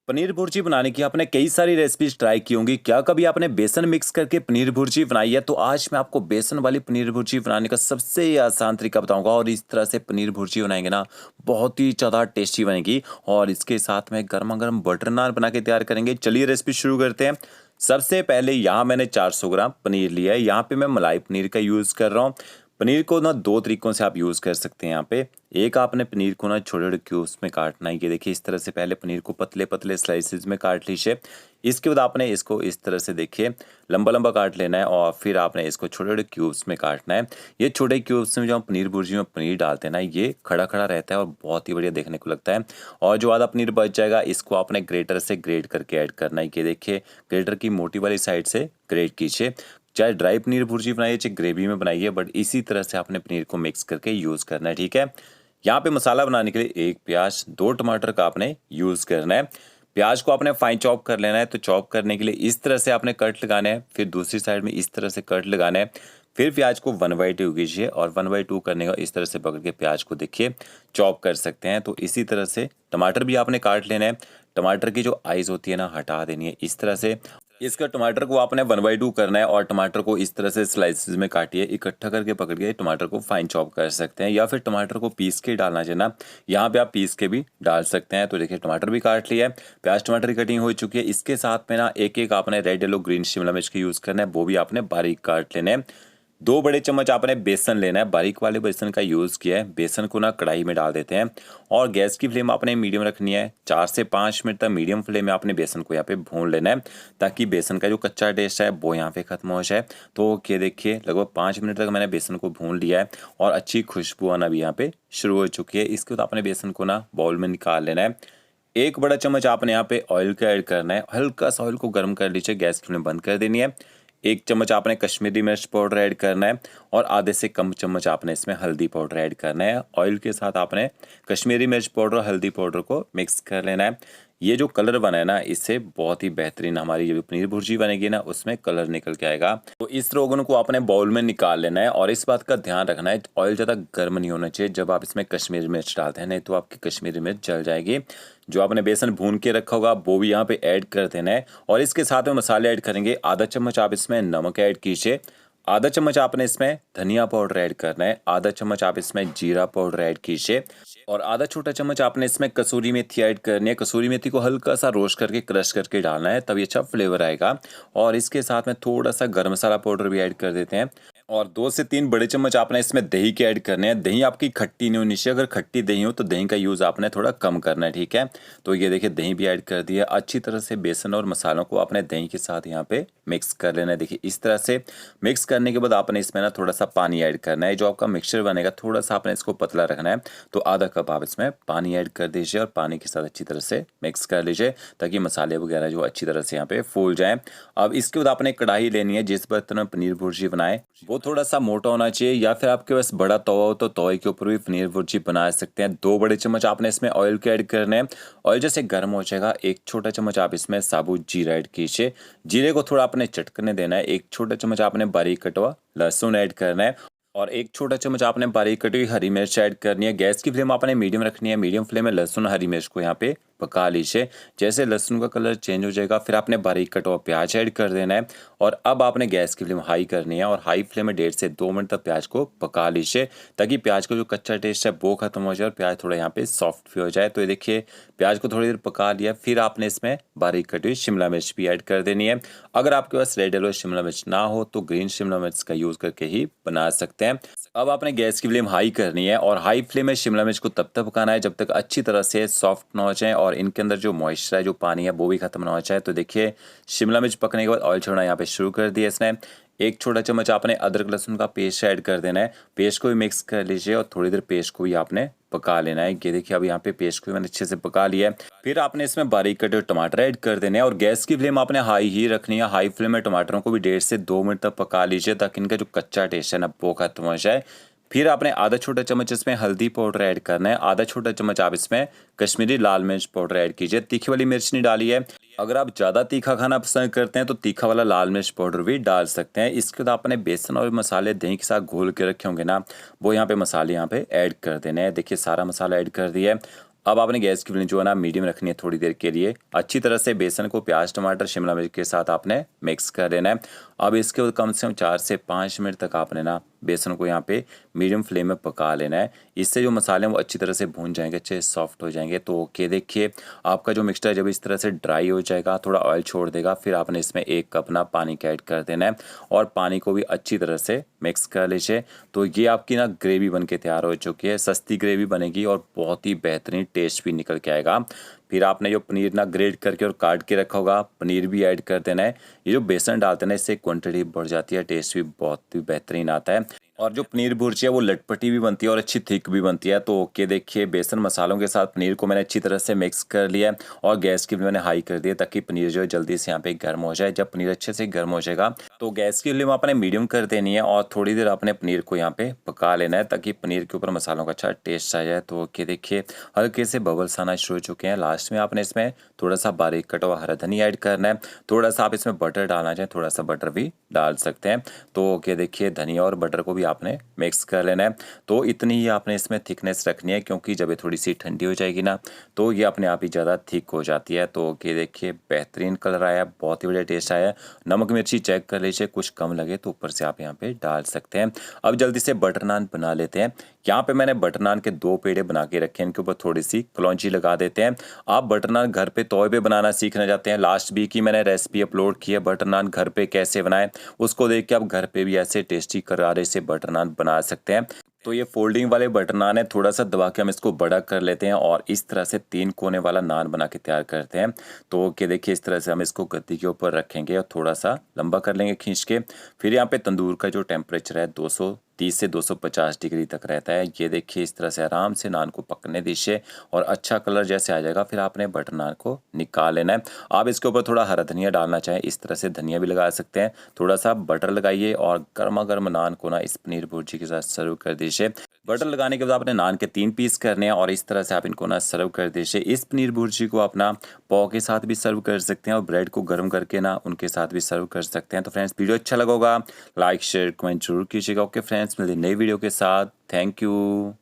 पनीर भुर्जी बनाने की आपने कई सारी रेसिपीज ट्राई की होंगी। क्या कभी आपने बेसन मिक्स करके पनीर भुर्जी बनाई है? तो आज मैं आपको बेसन वाली पनीर भुर्जी बनाने का सबसे आसान तरीका बताऊंगा और इस तरह से पनीर भुर्जी बनाएंगे ना, बहुत ही ज़्यादा टेस्टी बनेगी। और इसके साथ में गर्मा गर्म बटर नान बना के तैयार करेंगे। चलिए रेसिपी शुरू करते हैं। सबसे पहले यहाँ मैंने 400 ग्राम पनीर लिया है। यहाँ पे मैं मलाई पनीर का यूज़ कर रहा हूँ। पनीर को ना दो तरीकों से आप यूज़ कर सकते हैं यहाँ पे। एक आपने पनीर को ना छोटे छोटे क्यूब्स में काटना है। ये देखिए इस तरह से पहले पनीर को पतले पतले स्लाइसेस में काट लीजिए। इसके बाद आपने इसको इस तरह से देखिए लंबा लंबा काट लेना है और फिर आपने इसको छोटे छोटे क्यूब्स में काटना है। ये छोटे क्यूब्स में जो हम पनीर भुर्जी में पनीर डालते हैं ना, ये खड़ा खड़ा रहता है और बहुत ही बढ़िया देखने को लगता है। और जो आधा पनीर बच जाएगा इसको आपने ग्रेटर से ग्रेट करके ऐड करना है। ये देखिए ग्रेटर की मोटी वाली साइड से ग्रेट कीजिए। चाहे ड्राई पनीर भुर्जी बनाइए चाहे ग्रेवी में बनाइए, बट इसी तरह से आपने पनीर को मिक्स करके यूज़ करना है, ठीक है। यहाँ पे मसाला बनाने के लिए एक प्याज, दो टमाटर का आपने यूज़ करना है। प्याज को आपने फाइन चॉप कर लेना है। तो चॉप करने के लिए इस तरह से आपने कट लगाना है, फिर दूसरी साइड में इस तरह से कट लगाना है। फिर प्याज को 1/2 कीजिए और 1/2 करने का इस तरह से पकड़ के प्याज को देखिए चॉप कर सकते हैं। तो इसी तरह से टमाटर भी आपने काट लेना है। टमाटर की जो आइज़ होती है ना, हटा देनी है इस तरह से। इसका टमाटर को आपने 1/2 करना है और टमाटर को इस तरह से स्लाइसिस में काटिए। इकट्ठा करके पकड़ के टमाटर को फाइन चॉप कर सकते हैं या फिर टमाटर को पीस के डालना चाहिए ना, यहाँ पे आप पीस के भी डाल सकते हैं। तो देखिए टमाटर भी काट लिया है, प्याज टमाटर की कटिंग हो चुकी है। इसके साथ में ना एक एक आपने रेड येलो ग्रीन शिमला मिर्च की यूज़ करना है, वो भी आपने बारीक काट लेने हैं। 2 बड़े चम्मच आपने बेसन लेना है, बारीक वाले बेसन का यूज़ किया है। बेसन को ना कढ़ाई में डाल देते हैं और गैस की फ्लेम आपने मीडियम रखनी है। 4 से 5 मिनट तक मीडियम फ्लेम में आपने बेसन को यहाँ पे भून लेना है, ताकि बेसन का जो कच्चा टेस्ट है वो यहाँ पे खत्म हो जाए। तो ये देखिए लगभग 5 मिनट तक मैंने बेसन को भून लिया है और अच्छी खुशबू आना भी यहाँ पे शुरू हो चुकी है। इसके बाद आपने बेसन को ना बाउल में निकाल लेना है। 1 बड़ा चम्मच आपने यहाँ पे ऑयल का ऐड करना है। हल्का सा ऑयल को गर्म कर लीजिए, गैस की फ्लेम बंद कर देनी है। 1 चम्मच आपने कश्मीरी मिर्च पाउडर ऐड करना है और आधे से कम चम्मच आपने इसमें हल्दी पाउडर ऐड करना है। ऑयल के साथ आपने कश्मीरी मिर्च पाउडर और हल्दी पाउडर को मिक्स कर लेना है। ये जो कलर बना है ना, इससे बहुत ही बेहतरीन हमारी जो पनीर भुर्जी बनेगी ना, उसमें कलर निकल के आएगा। तो इस रोगन को आपने बाउल में निकाल लेना है और इस बात का ध्यान रखना है ऑयल ज़्यादा गर्म नहीं होना चाहिए जब आप इसमें कश्मीरी मिर्च डालते हैं, नहीं तो आपकी कश्मीरी मिर्च जल जाएगी। जो आपने बेसन भून के रखा होगा वो भी यहाँ पे ऐड कर देना है और इसके साथ में मसाले ऐड करेंगे। आधा चम्मच आप इसमें नमक ऐड कीजिए, आधा चम्मच आपने इसमें धनिया पाउडर ऐड करना है, आधा चम्मच आप इसमें जीरा पाउडर ऐड कीजिए और आधा छोटा चम्मच आपने इसमें कसूरी मेथी ऐड करनी है। कसूरी मेथी को हल्का सा रोस्ट करके क्रश करके डालना है, तभी अच्छा फ्लेवर आएगा। और इसके साथ में थोड़ा सा गरम मसाला पाउडर भी ऐड कर देते हैं और 2 से 3 बड़े चम्मच आपने इसमें दही के ऐड करने हैं। दही आपकी खट्टी नहीं होनी चाहिए, अगर खट्टी दही हो तो दही का यूज़ आपने थोड़ा कम करना है, ठीक है। तो ये देखिए दही भी ऐड कर दिया। अच्छी तरह से बेसन और मसालों को आपने दही के साथ यहाँ पे मिक्स कर लेना है। देखिए इस तरह से मिक्स करने के बाद आपने इसमें ना थोड़ा सा पानी ऐड करना है। जो आपका मिक्सचर बनेगा थोड़ा सा आपने इसको पतला रखना है, तो आधा कप आप इसमें पानी ऐड कर दीजिए और पानी के साथ अच्छी तरह से मिक्स कर लीजिए, ताकि मसाले वगैरह जो अच्छी तरह से यहाँ पे फूल जाएं। अब इसके बाद आपने कढ़ाई लेनी है। जिस बर्तन में पनीर भुर्जी बनाए वो थोड़ा सा मोटा होना चाहिए, या फिर आपके पास बड़ा तवा हो तो तवे के ऊपर भी पनीर भुर्जी बना सकते हैं। 2 बड़े चम्मच आपने इसमें ऑयल के ऐड करने हैं। ऑयल जैसे गर्म हो जाएगा, 1 छोटा चम्मच आप इसमें साबुत जीरा ऐड कीजिए। जीरे को थोड़ा आपने चटकने देना है। 1 छोटा चम्मच आपने बारीक कटवा लहसुन ऐड करना है और 1 छोटा चम्मच आपने बारीक कटी हुई हरी मिर्च ऐड करनी है। गैस की फ्लेम आपने मीडियम रखनी है। मीडियम फ्लेम में लहसुन हरी मिर्च को यहाँ पे पका लीजिए। जैसे लहसुन का कलर चेंज हो जाएगा फिर आपने बारीक कटा हुआ प्याज ऐड कर देना है और अब आपने गैस की फ्लेम हाई करनी है और हाई फ्लेम में 1.5 से 2 मिनट तक प्याज को पका लीजिए, ताकि प्याज का जो कच्चा टेस्ट है वो खत्म हो जाए और प्याज थोड़ा यहाँ पे सॉफ्ट भी हो जाए। तो ये देखिए प्याज को थोड़ी देर पका लिया, फिर आपने इसमें बारीक कटी हुई शिमला मिर्च भी ऐड कर देनी है। अगर आपके पास रेड येलो शिमला मिर्च ना हो तो ग्रीन शिमला मिर्च का यूज़ करके ही बना सकते हैं। अब आपने गैस की फ्लेम हाई करनी है और हाई फ्लेम में शिमला मिर्च को तब तक पकाना है जब तक अच्छी तरह से सॉफ्ट ना हो जाए और इनके अंदर जो मॉइस्चर है, जो पानी है, वो भी खत्म ना हो जाए। तो देखिए शिमला मिर्च पकने के बाद ऑयल छोड़ना यहाँ पे शुरू कर दिया इसने। 1 छोटा चम्मच आपने अदरक लहसुन का पेस्ट ऐड कर देना है। पेस्ट को भी मिक्स कर लीजिए और थोड़ी देर पेस्ट को भी आपने पका लेना है। ये देखिए अब यहाँ पे पेस्ट को भी मैंने अच्छे से पका लिया है। फिर आपने इसमें बारीक कटे हुए टमाटर ऐड कर देने हैं और गैस की फ्लेम आपने हाई ही रखनी है। हाई फ्लेम में टमाटरों को भी 1.5 से 2 मिनट तक पका लीजिए, ताकि इनका जो कच्चा टेस्ट है ना वो खत्म हो जाए। फिर आपने आधा छोटा चम्मच इसमें हल्दी पाउडर ऐड करना है। आधा छोटा चम्मच आप इसमें कश्मीरी लाल मिर्च पाउडर ऐड कीजिए। तीखी वाली मिर्च नहीं डाली है। अगर आप ज़्यादा तीखा खाना पसंद करते हैं तो तीखा वाला लाल मिर्च पाउडर भी डाल सकते हैं। इसके बाद आपने बेसन और मसाले दही के साथ घोल के रखे होंगे ना, वो यहाँ पे मसाले यहाँ पे ऐड कर देने हैं। देखिए सारा मसाला ऐड कर दिया है। अब आपने गैस की फ्लेम जो है ना मीडियम रखनी है थोड़ी देर के लिए। अच्छी तरह से बेसन को प्याज टमाटर शिमला मिर्च के साथ आपने मिक्स कर देना है। अब इसके बाद कम से कम 4 से 5 मिनट तक आपने ना बेसन को यहाँ पे मीडियम फ्लेम में पका लेना है। इससे जो मसाले हैं वो अच्छी तरह से भून जाएंगे, अच्छे सॉफ्ट हो जाएंगे। तो ओके, देखिए आपका जो मिक्सचर जब इस तरह से ड्राई हो जाएगा, थोड़ा ऑयल छोड़ देगा, फिर आपने इसमें 1 कप ना पानी का ऐड कर देना है और पानी को भी अच्छी तरह से मिक्स कर लीजिए। तो ये आपकी ना ग्रेवी बन के तैयार हो चुकी है। सस्ती ग्रेवी बनेगी और बहुत ही बेहतरीन टेस्ट भी निकल के आएगा। फिर आपने जो पनीर ना ग्रेट करके और काट के रखा होगा, पनीर भी ऐड कर देना है। ये जो बेसन डालते हैं ना, इससे क्वांटिटी बढ़ जाती है, टेस्ट भी बहुत ही बेहतरीन आता है। और जो पनीर भुर्जी है वो लटपटी भी बनती है और अच्छी थिक भी बनती है। तो ओके, देखिए बेसन मसालों के साथ पनीर को मैंने अच्छी तरह से मिक्स कर लिया है और गैस की फ्लेम मैंने हाई कर दी है ताकि पनीर जो है जल्दी से यहाँ पे गर्म हो जाए। जब पनीर अच्छे से गर्म हो जाएगा तो गैस की फ्लेम आपने मीडियम कर देनी है और थोड़ी देर आपने पनीर को यहाँ पे पका लेना है ताकि पनीर के ऊपर मसालों का अच्छा टेस्ट आ जाए। तो ओके, देखिए हल्के से बबल्स आना शुरू हो चुके हैं। लास्ट में आपने इसमें थोड़ा सा बारीक कटा हुआ हरा धनिया ऐड करना है। थोड़ा सा आप इसमें बटर डालना चाहें, थोड़ा सा बटर भी डाल सकते हैं। तो ओके, देखिए धनिया और बटर को भी आपने मिक्स कर लेना है। तो इतनी ही आपने इसमें थिकनेस रखनी है क्योंकि जब ये थोड़ी सी ठंडी हो जाएगी ना तो ये अपने आप ही ज़्यादा थिक हो जाती है। तो ओके, देखिए बेहतरीन कलर आया, बहुत ही बढ़िया टेस्ट आया। नमक मिर्ची चेक कर लीजिए, कुछ कम लगे तो ऊपर से आप यहाँ पे डाल सकते हैं। अब जल्दी से बटर नान बना लेते हैं। यहाँ पे मैंने बटर नान के 2 पेड़े बना के रखे हैं, इनके ऊपर थोड़ी सी कलौंजी लगा देते हैं। आप बटर नान घर पे तवे पे बनाना सीखना चाहते हैं, लास्ट वीक की मैंने रेसिपी अपलोड की है बटर नान घर पे कैसे बनाएं, उसको देख के आप घर पे भी ऐसे टेस्टी करारे से बटर नान बना सकते हैं। तो ये फोल्डिंग वाले बटर नान है, थोड़ा सा दबा के हम इसको बड़ा कर लेते हैं और इस तरह से 3 कोने वाला नान बना के तैयार करते हैं। तो ओके, देखिए इस तरह से हम इसको गद्दी के ऊपर रखेंगे और थोड़ा सा लंबा कर लेंगे खींच के। फिर यहाँ पे तंदूर का जो टेम्परेचर है 230 से 250 डिग्री तक रहता है। ये देखिए इस तरह से आराम से नान को पकने दीजिए और अच्छा कलर जैसे आ जाएगा फिर आपने बटर नान को निकाल लेना है। आप इसके ऊपर थोड़ा हरा धनिया डालना चाहें, इस तरह से धनिया भी लगा सकते हैं। थोड़ा सा बटर लगाइए और गर्मा गर्म नान को ना इस पनीर भुर्जी के साथ सर्व कर दीजिए। बटर लगाने के बाद आपने नान के 3 पीस करने हैं और इस तरह से आप इनको ना सर्व कर दीजिए। इस पनीर भुर्जी को अपना पाव के साथ भी सर्व कर सकते हैं और ब्रेड को गर्म करके ना उनके साथ भी सर्व कर सकते हैं। तो फ्रेंड्स, वीडियो अच्छा लगा होगा लाइक शेयर कमेंट जरूर कीजिएगा। ओके फ्रेंड्स, मिलते हैं नई वीडियो के साथ। Thank you.